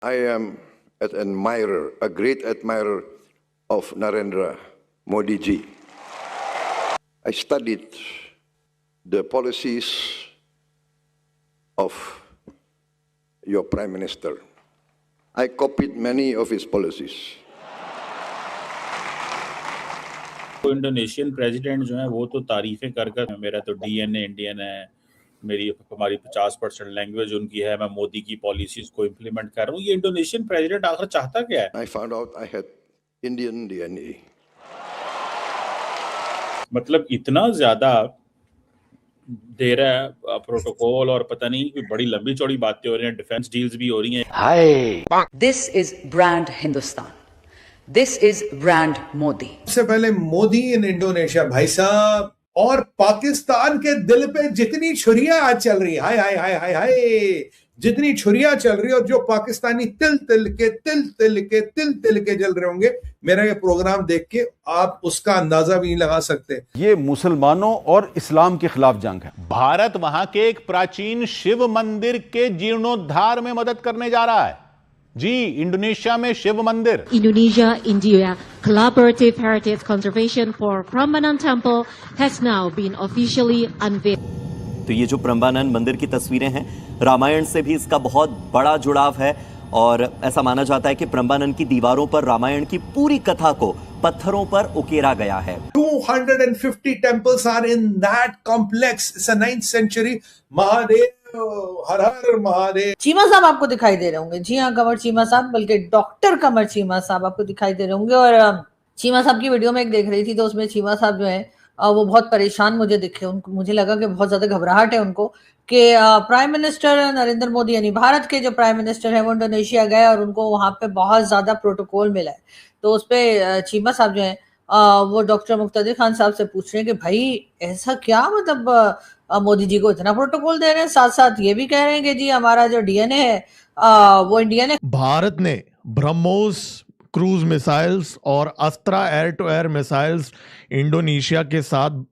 I am a great admirer of Narendra Modi ji. I studied the policies of your Prime Minister. I copied many of his policies. तो Indonesian president जो है वो तो तारीफें कर कर मेरा तो डीएनए इंडियन है, हमारी 50% लैंग्वेज उनकी है, मैं मोदी की पॉलिसीज को इम्प्लीमेंट कर रहा हूँ। ये इंडोनेशियन प्रेसिडेंट आखिर चाहता क्या है? I found out I had Indian DNA. मतलब इतना ज्यादा दे रहा है प्रोटोकॉल और पता नहीं कोई बड़ी लंबी चौड़ी बातें हो रही हैं, डिफेंस डील्स भी हो रही हैं। Hi, this is brand Hindustan, this is brand Modi. सबसे पहले मोदी इन इंडोनेशिया भाई साहब, और पाकिस्तान के दिल पे जितनी छुरियां आज चल रही है, हाय हाय हाय हाय हाय, जितनी छुरियां चल रही है और जो पाकिस्तानी तिल तिल के जल रहे होंगे, मेरा ये प्रोग्राम देख के आप उसका अंदाजा भी नहीं लगा सकते। ये मुसलमानों और इस्लाम के खिलाफ जंग है। भारत वहां के एक प्राचीन शिव मंदिर के जीर्णोद्धार में मदद करने जा रहा है। जी, इंडोनेशिया में शिव मंदिर। Indonesia India Collaborative Heritage Conservation for Prambanan Temple has now been officially unveiled. तो ये जो प्रम्बानन मंदिर की तस्वीरें हैं, रामायण से भी इसका बहुत बड़ा जुड़ाव है और ऐसा माना जाता है कि प्रम्बानन की दीवारों पर रामायण की पूरी कथा को पत्थरों पर उकेरा गया है। 250 temples are in that complex. It's a 9th century. Mahadev, हर हर महादेव। चीमा साहब आपको दिखाई दे रहे होंगे। जी हाँ, कमर चीमा साहब, बल्कि डॉक्टर कमर चीमा साहब आपको दिखाई दे रहे होंगे। और चीमा साहब की वीडियो में एक देख रही थी, तो उसमें चीमा साहब जो है वो बहुत परेशान मुझे दिखे। उनको मुझे लगा कि बहुत ज्यादा घबराहट है उनको कि प्राइम मिनिस्टर नरेंद्र मोदी यानी भारत के जो प्राइम मिनिस्टर है वो इंडोनेशिया गए और उनको वहां पे बहुत ज्यादा प्रोटोकॉल मिला है। तो उस पे चीमा साहब जो है वो डॉक्टर मुक्तदिर खान साहब से पूछ रहे हैं कि भाई ऐसा क्या, मतलब मोदी जी को इतना प्रोटोकॉल दे रहे हैं, साथ साथ ये भी कह रहे हैं कि जी हमारा जो डीएनए है वो इंडियन है। भारत ने ब्रह्मोस क्रूज मिसाइल्स और Astra air to air missiles Indonesia के साथ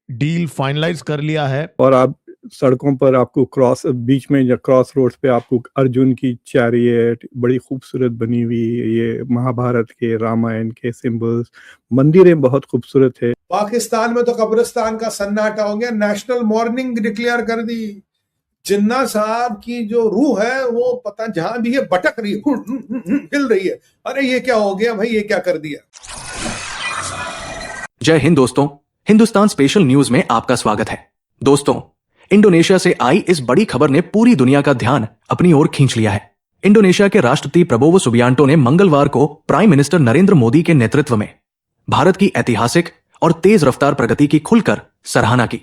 डील फाइनलाइज कर लिया है। और आप सड़कों पर आपको बीच में या क्रॉस रोड्स पे आपको अर्जुन की चैरियट बड़ी खूबसूरत बनी हुई, ये महाभारत के रामायण के सिंबल्स, मंदिरें बहुत खूबसूरत है। पाकिस्तान में तो कब्रिस्तान का सन्नाटा हो गया, नेशनल मॉर्निंग डिक्लेयर कर दी। जिन्ना साहब की जो रूह है वो पता जहां भी है भटक रही है, हिल रही है। अरे ये क्या हो गया भाई, ये क्या कर दिया। जय हिंद दोस्तों, हिंदुस्तान स्पेशल न्यूज में आपका स्वागत है। दोस्तों, इंडोनेशिया से आई इस बड़ी खबर ने पूरी दुनिया का ध्यान अपनी ओर खींच लिया है। इंडोनेशिया के राष्ट्रपति प्रबोवो सुबियांटो ने मंगलवार को प्राइम मिनिस्टर नरेंद्र मोदी के नेतृत्व में भारत की ऐतिहासिक और तेज रफ्तार प्रगति की खुलकर सराहना की।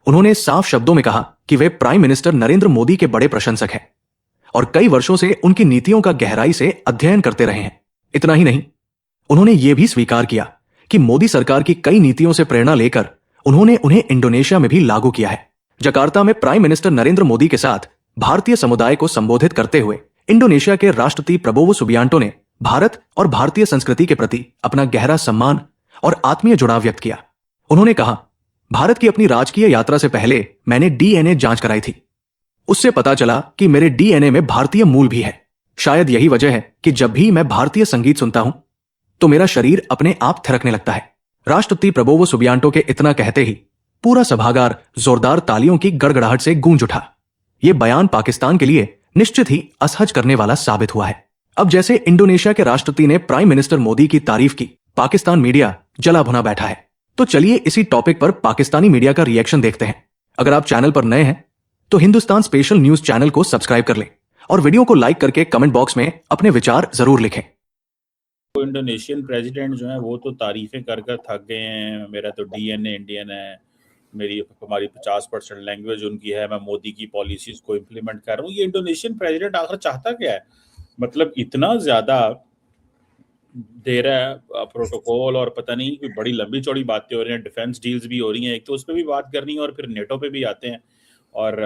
उन्होंने साफ शब्दों में कहा कि वे प्राइम मिनिस्टर नरेंद्र मोदी के बड़े प्रशंसक हैं और कई वर्षों से उनकी नीतियों का गहराई से अध्ययन करते रहे हैं। इतना ही नहीं, उन्होंने ये भी स्वीकार किया कि मोदी सरकार की कई नीतियों से प्रेरणा लेकर उन्होंने उन्हें इंडोनेशिया में भी लागू किया है। जकार्ता में प्राइम मिनिस्टर नरेंद्र मोदी के साथ भारतीय समुदाय को संबोधित करते हुए इंडोनेशिया के राष्ट्रपति प्रबोवो सुबियांटो ने भारत और भारतीय संस्कृति के प्रति अपना गहरा सम्मान और आत्मीय जुड़ाव व्यक्त किया। उन्होंने कहा, भारत की अपनी राजकीय यात्रा से पहले मैंने डीएनए जांच कराई थी। उससे पता चला कि मेरे डीएनए में भारतीय मूल भी है। शायद यही वजह है कि जब भी मैं भारतीय संगीत सुनता हूं तो मेरा शरीर अपने आप थिरकने लगता है। राष्ट्रपति प्रबोवो सुबियांटो के इतना कहते ही पूरा सभागार जोरदार तालियों की गड़गड़ाहट से गूंज उठा। यह बयान पाकिस्तान के लिए निश्चित ही असहज करने वाला साबित हुआ है। अब जैसे इंडोनेशिया के राष्ट्रपति ने प्राइम मिनिस्टर मोदी की तारीफ की, पाकिस्तान मीडिया जला भुना बैठा है। तो चलिए इसी टॉपिक पर पाकिस्तानी मीडिया का रिएक्शन देखते हैं। अगर आप चैनल पर नए हैं तो हिंदुस्तान स्पेशल न्यूज चैनल को सब्सक्राइब कर लें और वीडियो को लाइक करके कमेंट बॉक्स में अपने विचार जरूर लिखें। तो इंडोनेशियन प्रेसिडेंट जो है वो तो तारीफें कर कर थक गए हैं, मेरा तो डीएनए इंडियन है, हमारी 50% लैंग्वेज उनकी है, मैं मोदी की पॉलिसीज को इम्प्लीमेंट कर रहा हूँ। ये इंडोनेशियन प्रेसिडेंट आखिर चाहता क्या है? मतलब इतना ज्यादा दे रहा है प्रोटोकॉल और पता नहीं कोई बड़ी लंबी चौड़ी बातें हो रही हैं, डिफेंस डील्स भी हो रही हैं। एक तो उस पर भी बात करनी है और फिर नेटो पे भी आते हैं और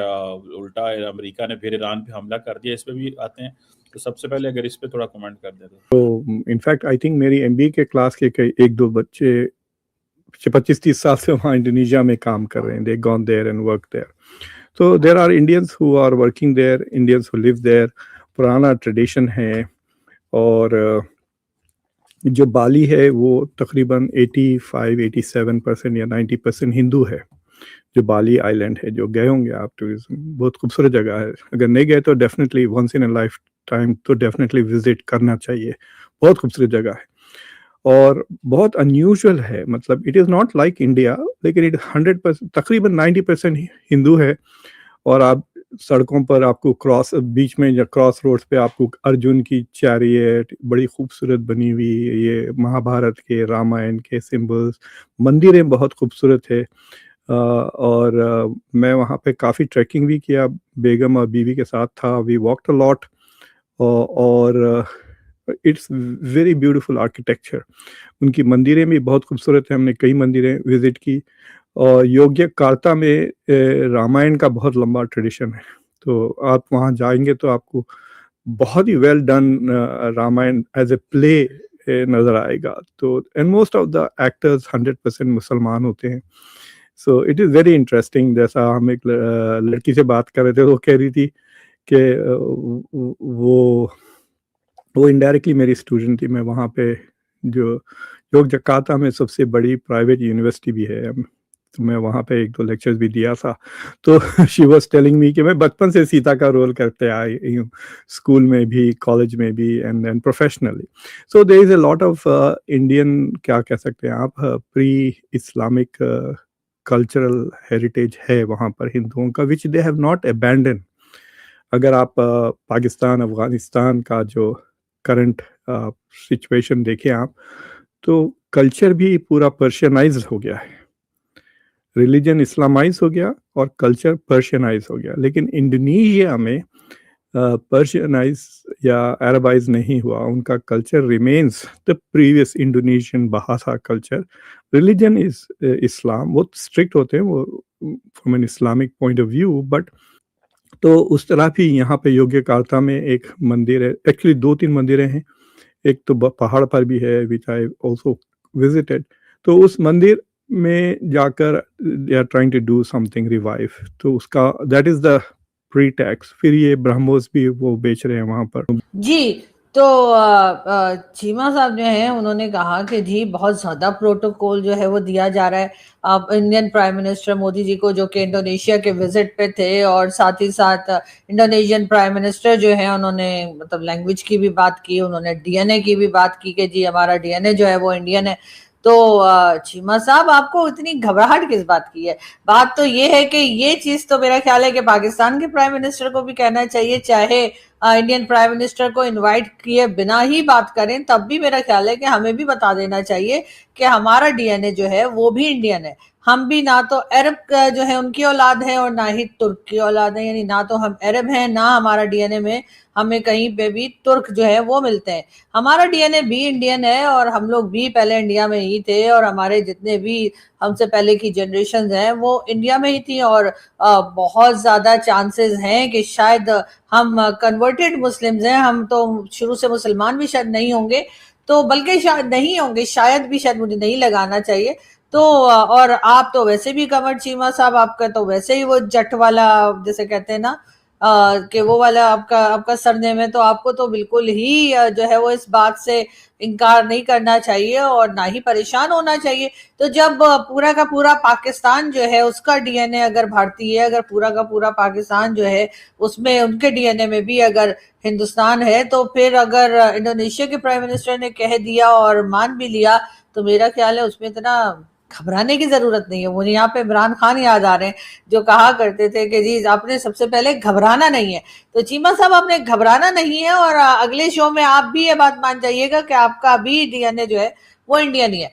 उल्टा अमेरिका ने फिर ईरान पे हमला कर दिया, इस पे भी आते हैं। तो सबसे पहले अगर इस पे थोड़ा कमेंट कर दे तो इनफैक्ट आई थिंक मेरी एमबीए के क्लास के एक दो बच्चे 25-30 साल से वहाँ इंडोनेशिया में काम कर रहे हैं। They gone there and work there. So there are Indians who are working there, Indians who live there. पुराना ट्रेडिशन है। और जो बाली है वो तकरीबन 85-87% या 90% हिंदू है। जो बाली आइलैंड है, जो गए होंगे आप, टूरिज्म बहुत खूबसूरत जगह है। अगर नहीं गए तो definitely once in a life time तो डेफिनेटली विजिट करना चाहिए। बहुत खूबसूरत जगह है और बहुत अनयूजुअल है। मतलब it is not like India, लेकिन इट 100% तकरीबन 90% हिंदू है। और आप सड़कों पर आपको बीच में या क्रॉस रोड्स पे आपको अर्जुन की चैरियट बड़ी खूबसूरत बनी हुई, ये महाभारत के, रामायण के सिंबल्स, मंदिरें बहुत खूबसूरत है। और मैं वहाँ पे काफ़ी ट्रैकिंग भी किया, बेगम और बीवी के साथ था। वी वॉकड अ लॉट और इट्स वेरी ब्यूटीफुल आर्किटेक्चर। उनकी मंदिरें भी बहुत खूबसूरत है, हमने कई मंदिरें विजिट की। और योग्यकार्ता में रामायण का बहुत लंबा ट्रेडिशन है, तो आप वहाँ जाएंगे तो आपको बहुत ही well done Ramayana as a play नज़र आएगा। तो and most of the actors 100% मुसलमान होते हैं। So it is very interesting. जैसा हम एक लड़की से बात कर रहे थे, वो कह रही थी कि वो इनडायरेक्टली मेरी स्टूडेंट थी। मैं वहाँ पे जो योग्यकार्ता में सबसे बड़ी प्राइवेट यूनिवर्सिटी भी है, तो मैं वहाँ पे 1-2 लेक्चर्स भी दिया था। तो शी वाज टेलिंग मी कि मैं बचपन से सीता का रोल करते आई हूँ, स्कूल में भी, कॉलेज में भी and then professionally. So there is a lot of Indian, क्या कह सकते हैं आप, प्री इस्लामिक कल्चरल हेरिटेज है वहाँ पर हिंदुओं का, विच दे हैव नॉट अबैंडन। अगर आप पाकिस्तान, अफगानिस्तान का जो करंट सिचुएशन देखें आप, तो कल्चर भी पूरा पर्शियनाइज्ड हो गया है। रिलीजन इस्लामाइज हो गया और कल्चर पर्शियनाइज हो गया। लेकिन इंडोनेशिया में पर्शियनाइज या अरबाइज नहीं हुआ। उनका culture remains the previous Indonesian Bahasa culture. Religion is Islam, वो स्ट्रिक्ट होते हैं वो from an Islamic point of view, but तो उस तरह भी यहाँ पे योग्यकार्ता में एक मंदिर है, एक्चुअली 2-3 मंदिरें हैं। एक तो पहाड़ पर भी है, विच आई ऑल्सो विजिटेड। तो उस मंदिर में जाकर they are trying to do something revive, तो उसका that is the pretext. फिर ये ब्रह्मोस भी वो बेच रहे हैं वहां पर जी। तो चीमा साहब जो हैं उन्होंने कहा कि जी बहुत ज़्यादा प्रोटोकॉल जो है वो दिया जा रहा है अब Indian prime minister Modi ji को, जो कि इंडोनेशिया के विजिट पे थे। और साथ ही साथ इंडोनेशियन प्राइम मिनिस्टर जो है उन्होंने मतलब लैंग्वेज की भी बात की, उन्होंने डीएनए की भी बात की कि जी हमारा डीएनए जो है वो इंडियन है। तो चीमा साहब आपको इतनी घबराहट किस बात की है? बात तो ये है कि ये चीज तो मेरा ख्याल है कि पाकिस्तान के प्राइम मिनिस्टर को भी कहना चाहिए, चाहे इंडियन प्राइम मिनिस्टर को इनवाइट किए बिना ही बात करें, तब भी मेरा ख्याल है कि हमें भी बता देना चाहिए कि हमारा डीएनए जो है वो भी इंडियन है। हम भी ना तो अरब जो है उनकी औलाद है और ना ही तुर्क की औलाद है, यानी ना तो हम अरब हैं, ना हमारा डीएनए में हमें कहीं पे भी तुर्क जो है वो मिलते हैं। हमारा डीएनए भी इंडियन है और हम लोग भी पहले इंडिया में ही थे और हमारे जितने भी हमसे पहले की जनरेशन हैं वो इंडिया में ही थी। और बहुत ज्यादा चांसेस हैं कि शायद हम कन्वर्टेड मुस्लिम्स हैं, हम तो शुरू से मुसलमान भी शायद नहीं होंगे, तो बल्कि शायद नहीं होंगे, शायद भी, शायद मुझे नहीं लगाना चाहिए। तो और आप तो वैसे भी कमर चीमा साहब, आपका तो वैसे ही वो जट वाला जैसे कहते हैं ना कि वो वाला आपका सरनेम है, तो आपको तो बिल्कुल ही जो है वो इस बात से इनकार नहीं करना चाहिए और ना ही परेशान होना चाहिए। तो जब पूरा का पूरा पाकिस्तान जो है उसका डीएनए अगर भारतीय है, अगर पूरा का पूरा पाकिस्तान जो है उसमें उनके डीएनए में भी अगर हिंदुस्तान है, तो फिर अगर इंडोनेशिया के प्राइम मिनिस्टर ने कह दिया और मान भी लिया, तो मेरा ख्याल है उसमें इतना घबराने की जरूरत नहीं है। मुझे यहाँ पे इमरान खान याद आ रहे हैं जो कहा करते थे कि जी आपने सबसे पहले घबराना नहीं है। तो चीमा साहब आपने घबराना नहीं है और अगले शो में आप भी ये बात मान जाइएगा कि आपका भी डीएनए जो है वो इंडियन ही है।